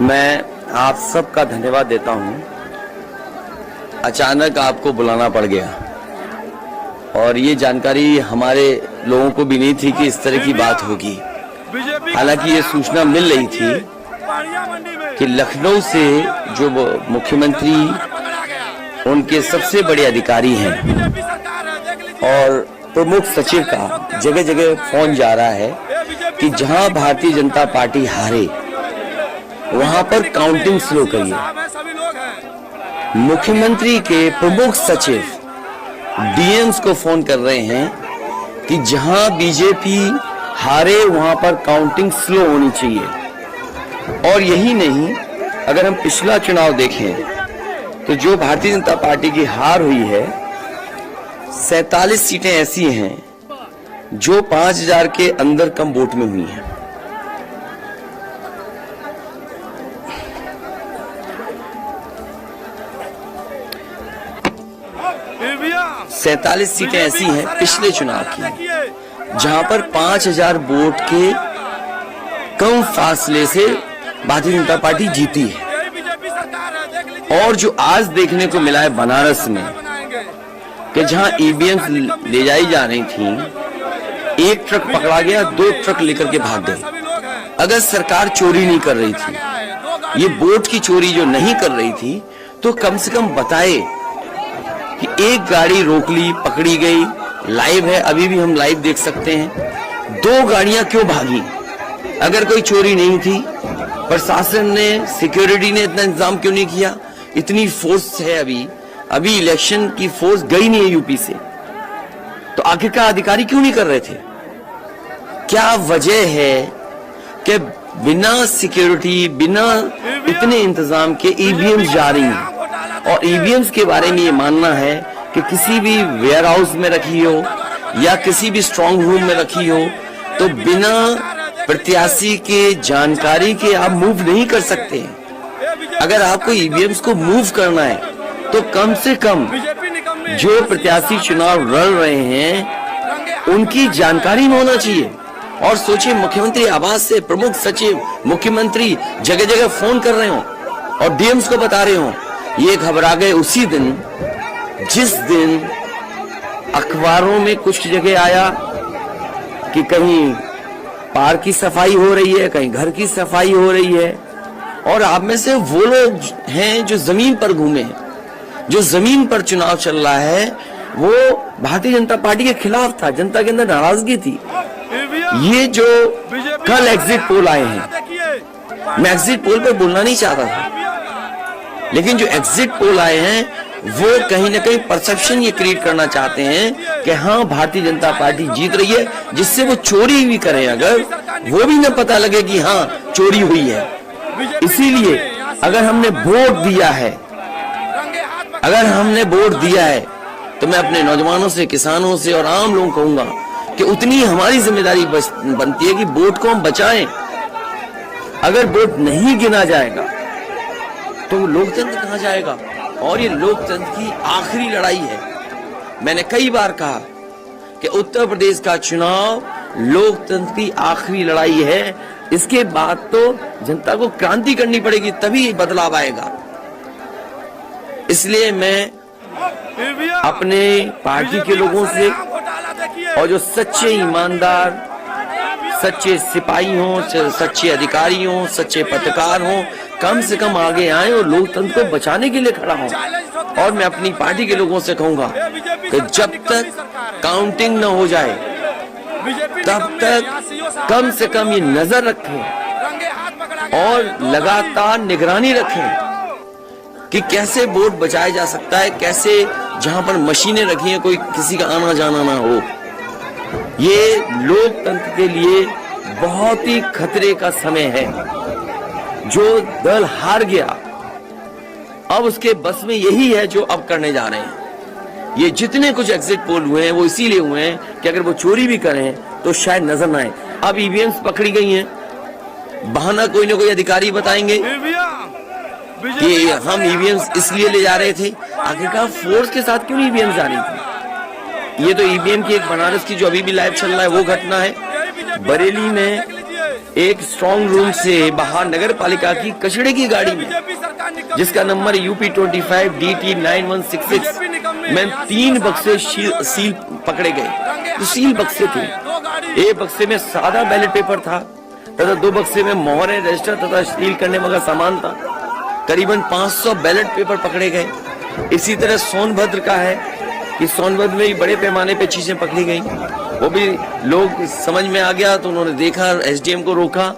मैं आप सबका धन्यवाद देता हूं। अचानक आपको बुलाना पड़ गया और ये जानकारी हमारे लोगों को भी नहीं थी कि इस तरह की बात होगी। हालांकि ये सूचना मिल रही थी कि लखनऊ से जो मुख्यमंत्री उनके सबसे बड़े अधिकारी हैं और प्रमुख सचिव का जगह जगह फोन जा रहा है कि जहां भारतीय जनता पार्टी हारे वहां पर काउंटिंग स्लो करिए। मुख्यमंत्री के प्रमुख सचिव डीएम्स को फोन कर रहे हैं कि जहां बीजेपी हारे वहां पर काउंटिंग स्लो होनी चाहिए। और यही नहीं, अगर हम पिछला चुनाव देखें तो जो भारतीय जनता पार्टी की हार हुई है 47 सीटें ऐसी हैं जो 5000 के अंदर कम वोट में हुई हैं। सैतालीस सीटें ऐसी हैं पिछले चुनाव की जहां पर 5000 वोट के कम फासले से भारतीय जनता पार्टी जीती है। और जो आज देखने को मिला है बनारस में कि जहां ईवीएम ले जाई जा रही थी, एक ट्रक पकड़ा गया, 2 ट्रक लेकर के भाग गए। अगर सरकार चोरी नहीं कर रही थी, ये वोट की चोरी जो नहीं कर रही थी, तो कम से कम बताए कि एक गाड़ी रोक ली, पकड़ी गई, लाइव है, अभी भी हम लाइव देख सकते हैं। 2 गाड़ियां क्यों भागी? अगर कोई चोरी नहीं थी, प्रशासन ने, सिक्योरिटी ने इतना इंतजाम क्यों नहीं किया? इतनी फोर्स है, अभी इलेक्शन की फोर्स गई नहीं है यूपी से, तो आखिरकार अधिकारी क्यों नहीं कर रहे थे? क्या वजह है कि बिना सिक्योरिटी, बिना इतने इंतजाम के ईवीएम जा रही हैं? और ईवीएम्स के बारे में ये मानना है कि किसी भी वेयर हाउस में रखी हो या किसी भी स्ट्रांग रूम में रखी हो, तो बिना प्रत्याशी के जानकारी के आप मूव नहीं कर सकते हैं। अगर आपको ईवीएम्स को मूव करना है तो कम से कम जो प्रत्याशी चुनाव लड़ रहे हैं उनकी जानकारी में होना चाहिए। और सोचिए, मुख्यमंत्री आवास से प्रमुख सचिव, मुख्यमंत्री जगह जगह फोन कर रहे हो और डीएम्स को बता रहे हो। ये घबरा गए उसी दिन जिस दिन अखबारों में कुछ जगह आया कि कहीं पार्क की सफाई हो रही है, कहीं घर की सफाई हो रही है। और आप में से वो लोग हैं जो जमीन पर घूमे हैं, जो जमीन पर चुनाव चल रहा है, वो भारतीय जनता पार्टी के खिलाफ था, जनता के अंदर नाराजगी थी। ये जो कल एग्जिट पोल आए हैं, मैं एग्जिट पोल पर बोलना नहीं चाहता था, लेकिन जो एग्जिट पोल आए हैं वो कहीं ना कहीं परसेप्शन ये क्रिएट करना चाहते हैं कि हाँ, भारतीय जनता पार्टी जीत रही है, जिससे वो चोरी भी करें अगर, वो भी न पता लगे कि हाँ चोरी हुई है। इसीलिए अगर हमने वोट दिया है, तो मैं अपने नौजवानों से, किसानों से और आम लोगों को कहूंगा कि उतनी हमारी जिम्मेदारी बनती है कि वोट को हम बचाएं। अगर वोट नहीं गिना जाएगा तो लोकतंत्र कहां जाएगा? और ये लोकतंत्र की आखिरी लड़ाई है। मैंने कई बार कहा कि उत्तर प्रदेश का चुनाव लोकतंत्र की आखिरी लड़ाई है। इसके बाद तो जनता को क्रांति करनी पड़ेगी, तभी बदलाव आएगा। इसलिए मैं अपने पार्टी के लोगों से और जो सच्चे ईमानदार, सच्चे सिपाही हों, सच्चे अधिकारी हों, सच्चे पत्रकार हों, कम से कम आगे आए और लोकतंत्र को बचाने के लिए खड़ा हों। और मैं अपनी पार्टी के लोगों से कहूंगा कि जब तक काउंटिंग न हो जाए तब तक कम से कम ये नजर रखें और लगातार निगरानी रखें कि कैसे वोट बचाया जा सकता है, कैसे जहां पर मशीनें रखी हैं कोई किसी का आना जाना ना हो। ये लोकतंत्र के लिए बहुत ही खतरे का समय है। जो दल हार गया, अब उसके बस में यही है जो अब करने जा रहे हैं। ये जितने कुछ एग्जिट पोल हुए हैं वो इसीलिए हुए हैं कि अगर वो चोरी भी करें तो शायद नजर ना आए। अब ईवीएम्स पकड़ी गई हैं, बहाना कोई ना कोई अधिकारी बताएंगे कि हम ईवीएम्स इसलिए ले जा रहे थे। आखिरकार फोर्स के साथ क्यों ईवीएम्स जा रही थी? ये तो ईवीएम की एक बनारस की जो अभी भी लाइव चल रहा है वो घटना है। बरेली में एक स्ट्रॉन्ग रूम से बाहर नगर पालिका की कचड़े की गाड़ी में, जिसका नंबर यूपी 25 DT 9166 में 3 बक्से सील पकड़े गए। तो सील बक्से थे, एक बक्से में सादा बैलेट पेपर था तथा 2 बक्से में मोहरें, रजिस्टर तथा सील करने वाला सामान था। करीबन 500 बैलेट पेपर पकड़े गए। इसी तरह सोनभद्र का है कि सोनभद्र में भी बड़े पैमाने पे चीजें पकड़ी गई। वो भी लोग समझ में आ गया तो उन्होंने देखा, एसडीएम को रोका।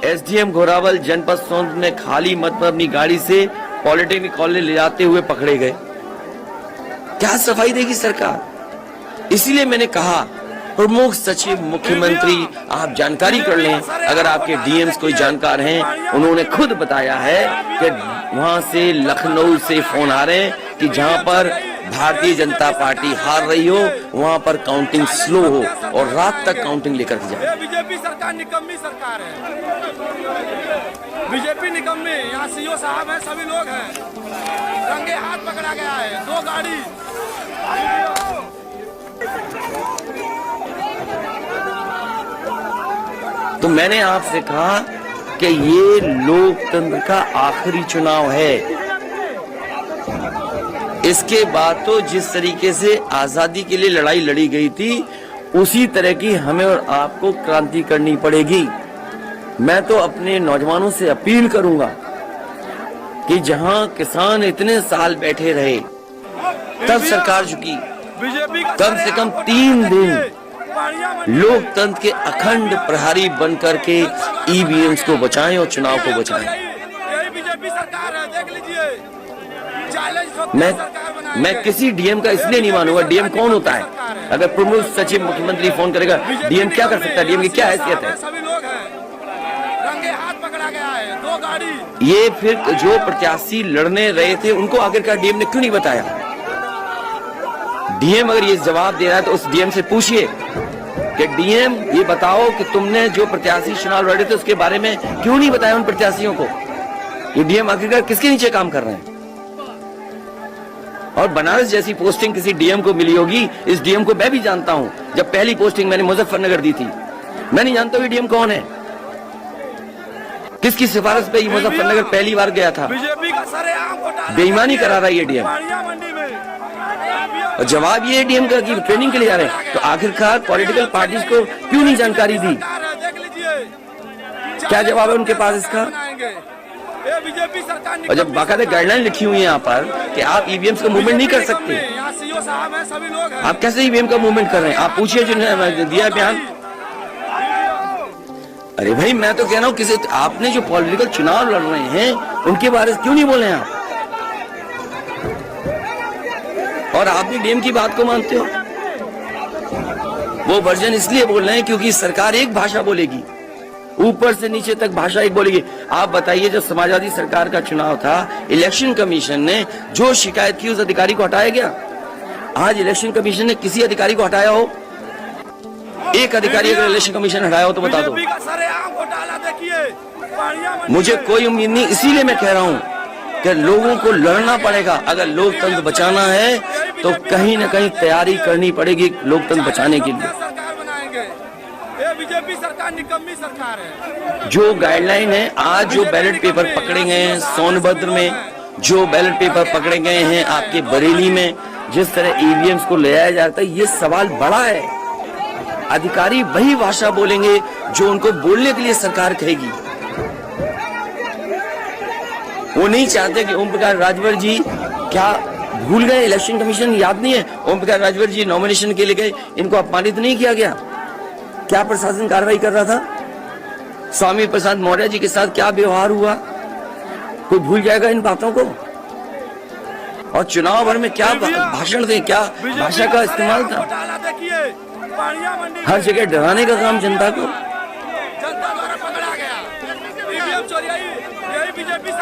एसडीएम घोरावल जनपद सोनभद्र में खाली मत पर अपनी गाड़ी से पॉलिटेक्निक कॉलेज ले जाते हुए पकड़े गए। क्या सफाई देगी सरकार? इसीलिए मैंने कहा प्रमुख सचिव मुख्यमंत्री आप जानकारी कर लें। अगर आपके डीएम्स कोई जानकार हैं, उन्होंने खुद बताया है कि वहां से लखनऊ से फोन आ रहे हैं कि जहां पर भारतीय जनता पार्टी हार रही हो वहां पर काउंटिंग स्लो हो और रात तक काउंटिंग लेकर के जाए। बीजेपी सरकार निकम्मी सरकार है, बीजेपी निकम्मी। यहाँ सीओ साहब हैं, सभी लोग हैं, रंगे हाथ पकड़ा गया है। 2 गाड़ी तो मैंने आपसे कहा कि ये लोकतंत्र का आखिरी चुनाव है। इसके बाद तो जिस तरीके से आजादी के लिए लड़ाई लड़ी गई थी उसी तरह की हमें और आपको क्रांति करनी पड़ेगी। मैं तो अपने नौजवानों से अपील करूंगा कि जहां किसान इतने साल बैठे रहे तब सरकार झुकी। कम से कम 3 दिन लोकतंत्र के अखंड प्रहरी बनकर के ईवीएम्स को बचाएं और चुनाव को बचाएं। बीजेपी सरकार है, देख लीजिए। मैं किसी डीएम का इसलिए नहीं मानूंगा। डीएम कौन होता है? अगर प्रमुख सचिव मुख्यमंत्री फोन करेगा, डीएम क्या कर सकता है? डीएम की क्या हैसियत है? सभी लोग हैं, रंगे हाथ पकड़ा गया है। 2 गाड़ी ये फिर जो प्रत्याशी लड़ने रहे थे उनको आखिरकार डीएम ने क्यों नहीं बताया? डीएम अगर ये जवाब दे रहा है तो उस डीएम से पूछिए कि डीएम ये बताओ कि तुमने जो प्रत्याशी चुनाव लड़े थे उसके बारे में क्यों नहीं बताया उन प्रत्याशियों को? ये डीएम आखिरकार किसके नीचे काम कर रहे हैं? और बनारस जैसी पोस्टिंग किसी डीएम को मिली होगी, इस डीएम को मैं भी जानता हूं। जब पहली पोस्टिंग मैंने मुजफ्फरनगर दी थी, मैं नहीं जानता ये डीएम कौन है, किसकी सिफारिश पे ये मुजफ्फरनगर पहली बार गया था। बीजेपी का सरेआम घोटाला बेईमानी करा रहा है ये डीएम। और जवाब ये डीएम का कि ट्रेनिंग के लिए जा रहे हैं। तो आखिरकार पॉलिटिकल पार्टीज को क्यों नहीं जानकारी दी? क्या जवाब है उनके पास इसका? बीजेपी सरकार और जब बाकायदा गाइडलाइन लिखी हुई है यहाँ पर कि आप ईवीएम्स का मूवमेंट नहीं कर सकते, सीओ साहब हैं, सभी लोग हैं, आप कैसे ईवीएम का मूवमेंट कर रहे हैं? आप पूछिए जिन्होंने दिया बयान। अरे भाई मैं तो कह रहा हूँ किसी आपने जो पॉलिटिकल चुनाव लड़ रहे हैं उनके बारे में क्यों नहीं बोल रहे हैं आप? और आप भी डीएम की बात को मानते हो। वो वर्जन इसलिए बोल रहे हैं क्योंकि सरकार एक भाषा बोलेगी, ऊपर से नीचे तक भाषा एक बोलेगी। आप बताइए, जब समाजवादी सरकार का चुनाव था, इलेक्शन कमीशन ने जो शिकायत की उस अधिकारी को हटाया गया? आज इलेक्शन कमीशन ने किसी अधिकारी को हटाया हो? एक अधिकारी अगर इलेक्शन कमीशन हटाया हो तो बता दो। मुझे कोई उम्मीद नहीं, इसीलिए मैं कह रहा हूं कि लोगों को लड़ना पड़ेगा। अगर लोकतंत्र बचाना है तो कहीं न कहीं तैयारी करनी पड़ेगी लोकतंत्र बचाने के लिए। बीजेपी सरकार निकम्मी सरकार है। जो गाइडलाइन है, आज जो बैलेट पेपर पकड़े गए हैं सोनभद्र में, जो बैलेट पेपर पकड़े गए हैं आपके बरेली में, जिस तरह ईवीएम्स को ले आया जाता है, ये सवाल बड़ा है। अधिकारी वही भाषा बोलेंगे जो उनको बोलने के लिए सरकार कहेगी। वो नहीं चाहते कि ओम प्रकाश राजभर जी क्या भूल गए? इलेक्शन कमीशन याद नहीं है? ओम प्रकाश राजभर जी नॉमिनेशन के लिए गए, इनको अपमानित नहीं किया गया? क्या प्रशासन कार्रवाई कर रहा था? स्वामी प्रसाद मौर्य जी के साथ क्या व्यवहार हुआ? कोई भूल जाएगा इन बातों को? और चुनाव भर में क्या भाषण दें, क्या भाषा का इस्तेमाल था? हर जगह डराने का काम जनता को।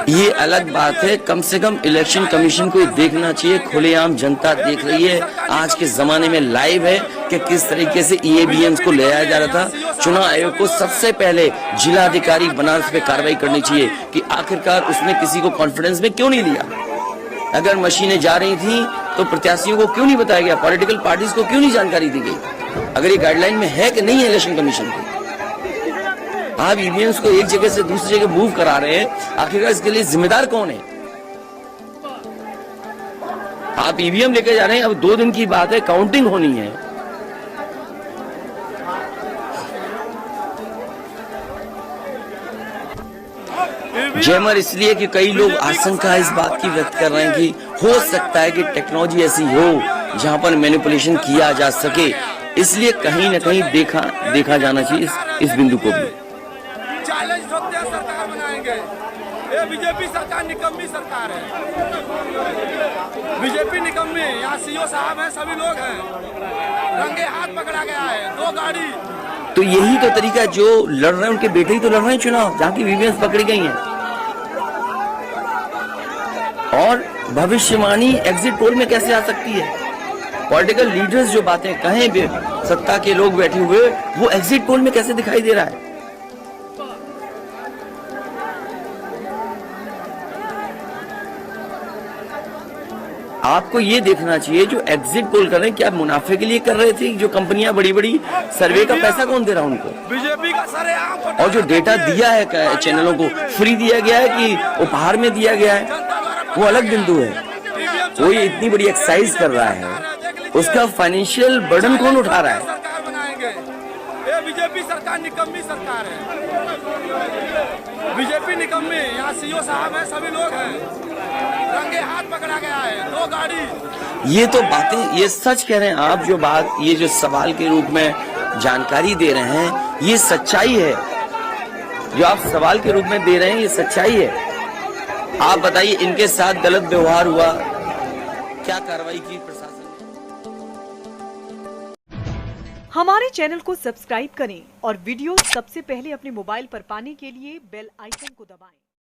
ये अलग बात है, कम से कम इलेक्शन कमीशन को देखना चाहिए। खुलेआम जनता देख रही है, आज के जमाने में लाइव है कि किस तरीके से ईवीएम्स को ले आया जा रहा था। चुनाव आयोग को सबसे पहले जिलाधिकारी बनारस पे कार्रवाई करनी चाहिए कि आखिरकार उसने किसी को कॉन्फिडेंस में क्यों नहीं लिया। अगर मशीनें जा रही थी तो प्रत्याशियों को क्यों नहीं बताया गया? पॉलिटिकल पार्टीज को क्यों नहीं जानकारी दी गई? अगर ये गाइडलाइन में है कि नहीं है इलेक्शन कमीशन की? आप ईवीएम्स को एक जगह से दूसरी जगह मूव करा रहे हैं, आखिरकार इसके लिए जिम्मेदार कौन है? आप ईवीएम लेके जा रहे हैं, अब 2 दिन की बात है, काउंटिंग होनी है। जैमर इसलिए कि कई लोग आशंका इस बात की व्यक्त कर रहे हैं कि हो सकता है कि टेक्नोलॉजी ऐसी हो जहां पर मैनिपुलेशन किया जा सके, इसलिए कहीं न कहीं देखा जाना चाहिए इस बिंदु को भी। चैलेंज ठोकते हैं, सरकार बनाएंगे। ये बीजेपी सरकार निकम्मी सरकार है, बीजेपी निकम्मी। यहाँ सीओ साहब हैं, सभी लोग हैं, रंगे हाथ पकड़ा गया है, 2 गाड़ी। तो यही तो तरीका है, जो लड़ रहे हैं उनके बेटे ही तो लड़ रहे हैं चुनाव, जहाँ की वीवीएम्स पकड़ी गई हैं। और भविष्यवाणी एग्जिट पोल में कैसे आ सकती है? पॉलिटिकल लीडर्स जो बातें कहें, सत्ता के लोग बैठे हुए, वो एग्जिट पोल में कैसे दिखाई दे रहा है? आपको ये देखना चाहिए जो एग्जिट पोल कर रहे हैं, क्या मुनाफे के लिए कर रहे थे? जो कंपनियां बड़ी सर्वे का पैसा कौन दे रहा है उनको? बीजेपी का सरेआम। और जो डेटा दिया है चैनलों को, फ्री दिया गया है कि उपहार में दिया गया है, वो अलग बिंदु है। वो ये इतनी बड़ी एक्सरसाइज कर रहा है, उसका फाइनेंशियल बर्डन कौन उठा रहा है? सरकार बनाएंगे। ये बीजेपी सरकार निकम्मी सरकार है, बीजेपी निकम्मी। यहाँ सीओ साहब हैं, सभी लोग हैं, रंगे हाथ पकड़ा गया है, 2 गाड़ी। ये तो बातें, ये सच कह रहे हैं आप, जो बात, ये जो सवाल के रूप में जानकारी दे रहे हैं, ये सच्चाई है। जो आप सवाल के रूप में दे रहे हैं, ये सच्चाई है। आप बताइए, इनके साथ गलत व्यवहार हुआ, क्या कार्रवाई की प्रशासन ने? हमारे चैनल को सब्सक्राइब करें और वीडियो सबसे पहले अपने मोबाइल पर पाने के लिए बेल आइकन को दबाएं।